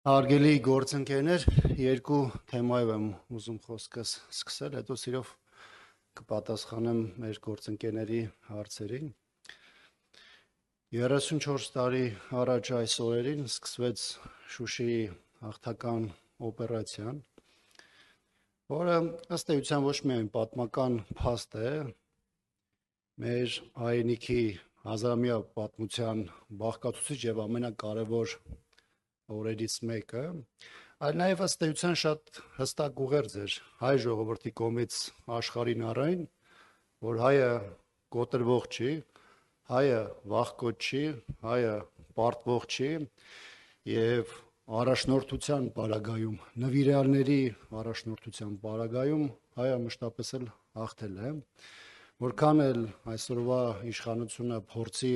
Հարգելի գործընկերներ, երկու թեմայով եմ ուզում խոսքս սկսել, հետո սիրով կպատասխանեմ մեր գործընկերների հարցերին։ 34 տարի առաջ այս օրերին սկսվեց Շուշիի հաղթական օպերացիան, որը ըստ էության ոչ միայն պատմական փաստ է, մեր հայրենիքի հազարամյա պատմության բաղկացուցիչ եւ ամենակարևոր օրերից մեկը, այլ նաև ըստ էության շատ հստակ ուղերձ էր հայ ժողովրդի կողմից աշխարհին առայն, որ հայը կոտրվող չի, հայը վախկոտ չի, հայը պարտվող չի եւ առաջնորդության պարագայում, նվիրյալների առաջնորդության պարագայում հայը մշտապես էլ հաղթել է, որքան էլ այսօրվա իշխանությունը փորձի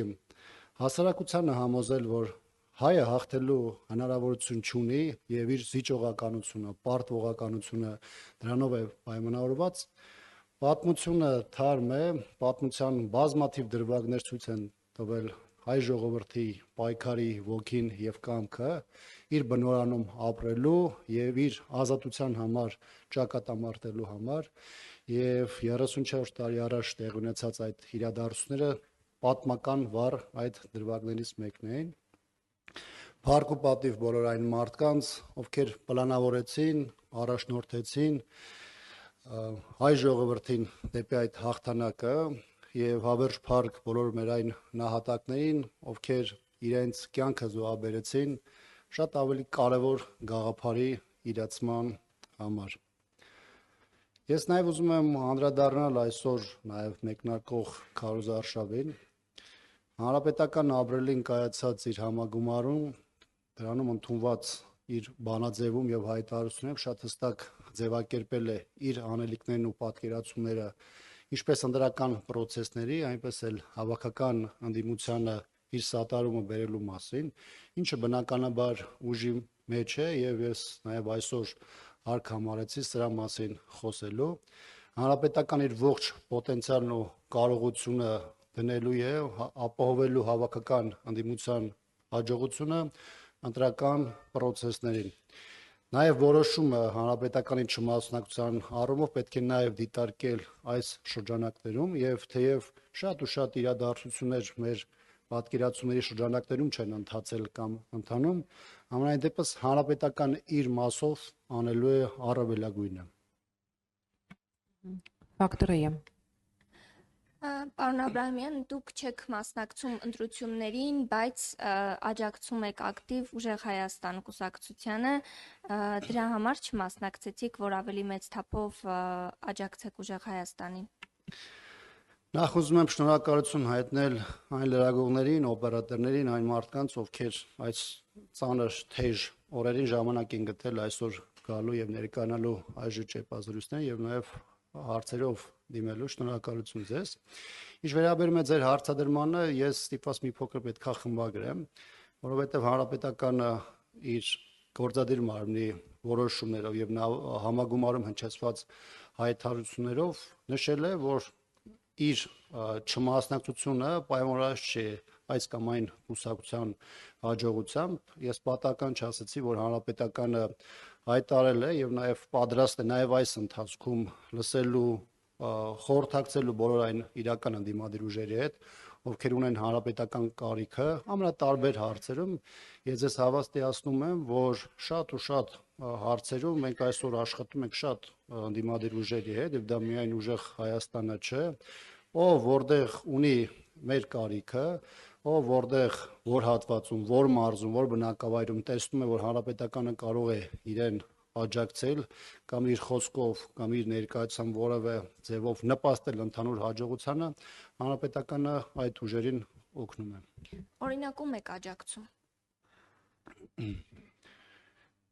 հասարակությանը համոզել, որ հայը հաղթելու հնարավորություն չունի եւ իր զիջողականությունը, պարտվողականությունը դրանով է պայմանավորված, պատմությունը թարմ է, պատմության բազմաթիվ դրվագներ ցույց են տվել հայ ժողովրդի պայքարի ոգին եւ կամքը իր բնորանում ապրելու եւ իր ազատության համար ճակատամարտելու համար եւ 34 տարի առաջ տեղի ունեցած այդ իրադարձությունները պատմական վառ այդ դրվագներից մեկն էին։ Փառք ու պատիվ բոլոր այն մարդկանց, ովքեր պլանավորեցին, առաջնորդեցին հայ ժողովրդին դեպի այդ հաղթանակը եւ հավերժ փառք բոլոր մեր այն նահատակներին, ովքեր իրենց կյանքը զոհաբերեցին շատ ավելի կարևոր գաղափարի իրացման համար։ Ես նաեւ ուզում եմ անդրադառնալ այսօր նաեւ մեկնարկող քարոզը արշավին, հանրապետական ապրելին կայացած իր համագումարում դրանում ընդունված իր բանաձևում եւ հայտարարություններում շատ հստակ ձևակերպել է իր անելիքներն ու պատկերացումները ինչպես ընդրական process-ների, այնպես էլ հավաքական ընդդիմությանը իր սատարումը բերելու մասին, ինչը բնականաբար ուժի մեջ է եւ ես նաեւ այսօր հարկ համարեցի սրա մասին խոսելու։ Հանրապետական իր ողջ պոտենցիալն ու կարողությունը դնելու է ապահովելու հավաքական ընդդիմության հաջողությունը ընտրական process-ներին։ Նաև որոշումը հանրապետականի չմասնակցության առումով պետք է նաև դիտարկել այս շրջանակներում եւ թեև շատ ու շատ իրադարձություններ մեր պատկերացումների շրջանակներում չեն ընթացել կամ ընթանում, ամենայն դեպս հանրապետական իր մասով անելու է առավելագույնը։ Ֆակտորիա Պարոն Աբրահամյան, դուք չեք մասնակցում ընտրություններին, բայց աջակցում եք ակտիվ Ուժեղ Հայաստան կուսակցությանը, դրա համար չմասնակցեցիք, որ ավելի մեծ թափով աջակցեք Ուժեղ Հայաստանին։ Նախ ուզում եմ շնորհակալություն հայտնել այն լրագրողներին, օպերատորներին, այն մարդկանց, ովքեր այս ծանր թեժ օրերին ժամանակ են գտել այսօր գալու եւ ներկայանալու այս ճեպազրույցներ եւ նաեւ հարցերով դիմելու շնորհակալություն ձեզ։ Ինչ վերաբերում է ձեր հարցադրմանը, ես ստիպված մի փոքր պետքա խմբագրեմ, որովհետեւ հանրապետականը իր գործադիր մարմնի որոշումներով եւ համագումարում հնչեցված հայտարարություններով նշել է, որ իր չմասնակցությունը պայմանավորված չէ այս կամ այն կուսակցության հաջողությամբ։ Ես պատահական չասեցի, որ հանրապետականը հայտարարել է եւ նաեւ պատրաստ է նաեւ այս ընթացքում լսելու խորհրդակցելու բոլոր այն իրական ընդդիմադիր ուժերի հետ, ովքեր ունեն հանրապետական կարիքը ամենատարբեր հարցերում։ Ես ձեզ հավաստիացնում եմ, որ շատ ու շատ հարցերում մենք այսօր աշխատում ենք շատ ընդդիմադիր ուժերի հետ եւ դա միայն Ուժեղ Հայաստանը չէ, ով որտեղ ունի մեր կարիքը, ով որտեղ որ հատվածում, որ մարզում, որ բնակավայրում տեսնում է, որ հանրապետականը կարող է իրեն աջակցել կամ իր խոսքով կամ իր ներկայացությամբ որևէ ձևով նպաստել ընդհանուր հաջողությանը, հանրապետականը այդ ուժերին օգնում է։ Օրինակում եք աջակցում։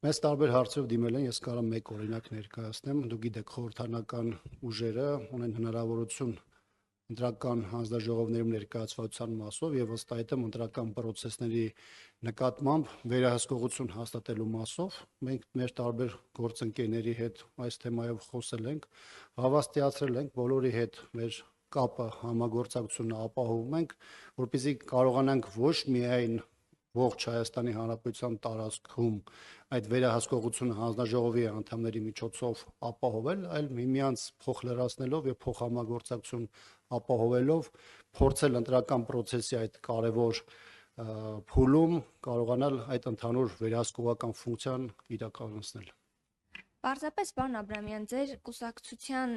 Մեծ տարբեր հարցերով դիմել են, ես կարող եմ մեկ օրինակ ներկայացնեմ։ Դուք գիտեք, խորհրդանական ուժերը ունեն հնարավորություն ընտրական հանձնաժողովներում ներկայացվածության մասով եւ ըստ այդմ ընտրական process-ների նկատմամբ վերահսկողություն հաստատելու մասով մենք մեր տարբեր գործընկերների հետ այս թեմայով խոսել ենք, հավաստիացրել ենք բոլորի հետ մեր կապը համագործակցությունը ապահովում ենք, որպեսզի կարողանանք ոչ միայն ողջ Հայաստանի Հանրապետության տարածքում այդ վերահսկողությունը հանձնաժողովի անդամների միջոցով ապահովել, այլ միմյանց փոխլրացնելով եւ փոխհամագործակցություն ապահովելով փորձել ընտրական process-ի այդ կարևոր փուլում կարողանալ այդ ընդհանուր վերահսկողական ֆունկցիան իրականացնել։ Պարզապես, պարոն Աբրամյան, ձեր կուսակցության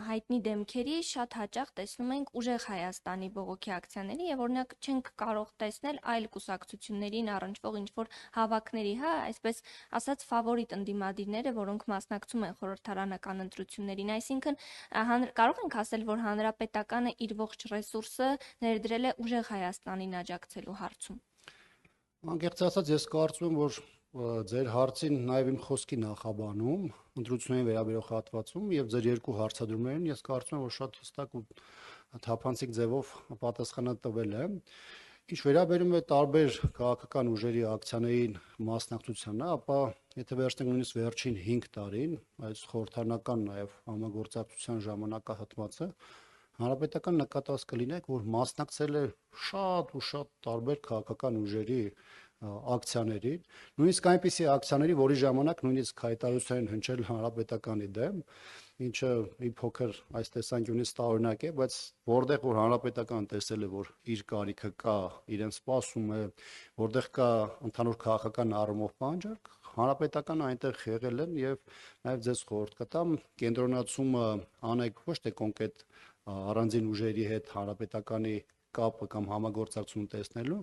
հայտնի դեմքերի շատ հաճախ տեսնում ենք ուժեղ Հայաստանի բողոքի ակցիաների եւ օրինակ չենք կարող տեսնել այլ կուսակցություններին առնչվող ինչ-որ հավաքների, հա, այսպես ասած ֆավորիտ ընդդիմադիրները, որոնք մասնակցում են խորհրդարանական ընտրություններին, այսինքն կարող ենք ասել, որ հանրապետականը իր ողջ ռեսուրսը ներդրել է ուժեղ Հայաստանին աջակցելու հարցում։ Անկեղծ ասած, ես կարծում եմ, որ ձեր հարցին նաև իմ խոսքի նախաբանում, ընտրություններին վերաբերող հատվածում եւ ձեր երկու հարցադրումներին ես կարծում եմ, որ շատ հստակ ու թափանցիկ ձևով պատասխանը տվել եմ։ Ինչ վերաբերում է տարբեր քաղաքական ուժերի ակցիաներին մասնակցությանը, ապա եթե վերցնենք նույնիսկ վերջին 5 տարին, այս խորհրդարանական նաև համագործակցության ժամանակահատվածը, հանրապետական նկատած կլինեք, որ մասնակցել է շատ ու շատ տարբեր քաղաքական ուժերի ակցիաներին, նույնիսկ այնպիսի ակցիաների, որի ժամանակ նույնիսկ հայտարարություն են հնչել հանրապետականի դեմ, ինչը մի փոքր այս տեսանկյունից տարօրինակ է, բայց որտեղ որ հանրապետական տեսել է, որ իր կարիքը կա, իրեն սպասում է, որտեղ կա ընդհանուր քաղաքական առումով պահանջարկ, հանրապետականը այնտեղ եղել են եւ նաեւ ձեզ խորհուրդ կտամ կենտրոնացումը անեք ոչ թե կոնկրետ առանձին ուժերի հետ հանրապետականի կապը կամ համագործակցություն տեսնելու,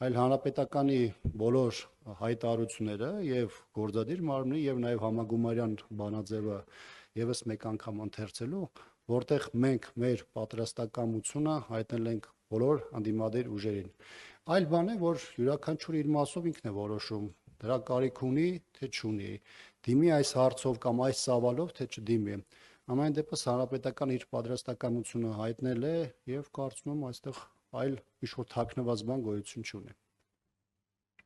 այլ հանրապետականի բոլոր հայտարարությունները եւ գործադիր մարմնի եւ նաեւ համագումարյան բանաձևը եւս մեկ անգամ ընթերցելու, որտեղ մենք մեր պատրաստակամությունը հայտնել ենք բոլոր անդիմադիր ուժերին։ Այլ բան է, որ յուրաքանչյուր իր մասով ինքն է որոշում, դրա կարիք ունի, թե չունի, դիմի այս հարցով կամ այս սավալով, թե չդիմի։ Ամեն դեպս հանրապետական իր պատրաստակամությունը հայտնել է եւ կարծում եմ այստեղ այլ ինչ-որ թաքնված բան գոյություն չունի։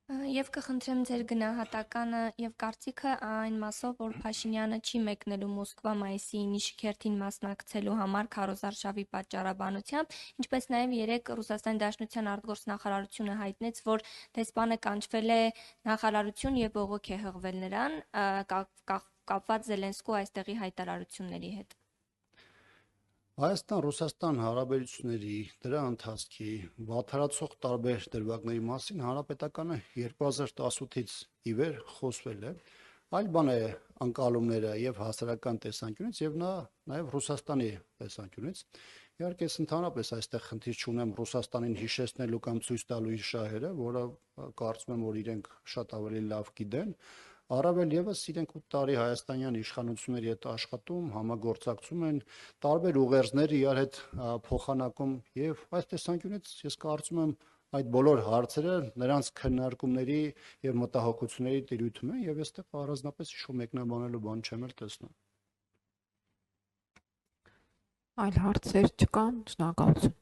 Եվ կխնդրեմ ձեր գնահատականը եւ կարծիքը այն մասով, որ Փաշինյանը չի մեկնելու Մոսկվա մայիսի 9-ի շքերթին մասնակցելու համար քարոզարշավի պատճառաբանությամբ, ինչպես նաեւ երեք Ռուսաստանի Դաշնության արտգործնախարարությունը հայտնեց, որ դեսպանը կանչվել է նախարարություն եւ բողոք է հղվել նրան կապված Զելենսկու այստեղի հայտարարությունների հետ։ Հայաստան-Ռուսաստան հարաբերությունների դրա ընթացքի վատթարացող տարբեր դրվագների մասին հանրապետականը 2018-ից ի վեր խոսվել է, այլ բան է անկալումները եւ հասարակական տեսանկյունից եւ նաեւ Ռուսաստանի տեսանկյունից։ Իհարկե, ես ընդհանրապես այստեղ խնդիր չունեմ Ռուսաստանին հիշեցնելու կամ ցույց տալու իր շահերը, որը կարծում եմ, որ իրենք շատ ավելի լավ գիտեն։ Առավել եւս իրենք 8 տարի հայաստանյան իշխանությունների հետ աշխատում, համագործակցում են, տարբեր ուղերձներ իրար հետ փոխանակում եւ այս տեսանկյունից ես կարծում եմ այդ բոլոր հարցերը նրանց քննարկումների եւ մտահոգությունների տիրույթում են եւ այստեղ առանձնապես ինչ-որ մեկնաբանելու բան չեմ էլ տեսնում։ Այլ հարցեր չկան, շնորհակալություն։